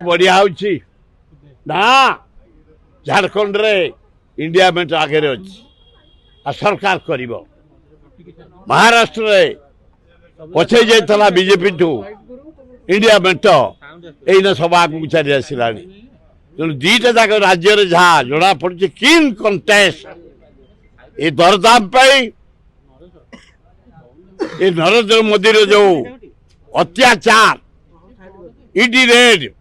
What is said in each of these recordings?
बढ़िया होची ना झारखंड रे इंडिया मेंट आगे अच्छी आ सरकार करिब महाराष्ट्र रे पछे जाइतला बीजेपी ठू इंडिया मेंट एइना सब आगु चली आसिलानी तेणु दीटा जाक राज्य रे जहाँ जोड़ा पड़े किन कंटेस्ट ये दरदाम ये नरेंद्र मोदी रो जो अत्याचार ED red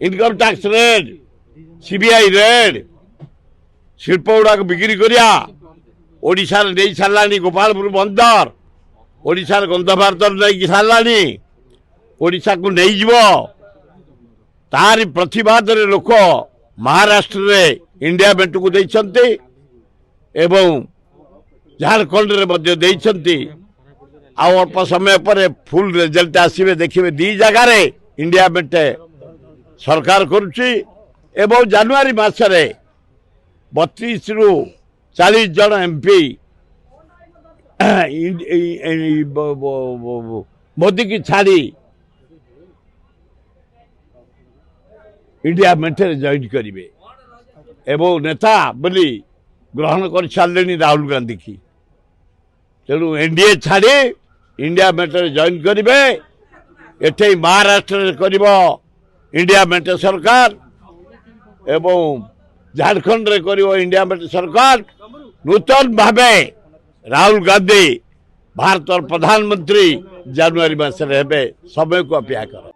income tax raid CBI red शिल्प गुड़ाक बिक्री करिया ओडिशा नहीं सारानी गोपालपुर बंदर ओडिशा गंधमार्दन नहीं सारानी ओडिशा को नहीं जीव तारी प्रतिवाद रे लोक महाराष्ट्र रे इंडिया मेंट को देइछन्ते एवं झारखंड रे मध्य देइछन्ते आ अल्प समय पर फुल रिजल्ट आसीबे देखिबे दी जगह रे इंडिया मेंट सरकार करुच्ची एवं जनवरी मासरे 32 रु 40 जन एमपी मोदी की छाड़ी इंडिया मेंटे जॉइन करेंगे एवं नेता बोली ग्रहण कर सारे राहुल गांधी की तेणु एनडीए छाड़ी इंडिया मेंटे जॉइन करेंगे एटे महाराष्ट्र कर इंडिया मेंट सरकार एवं झारखंड रे करिवो इंडिया मेंट सरकार नूतन भावे राहुल गांधी भारत प्रधानमंत्री जनवरी मास समय को अपेक्षा कर।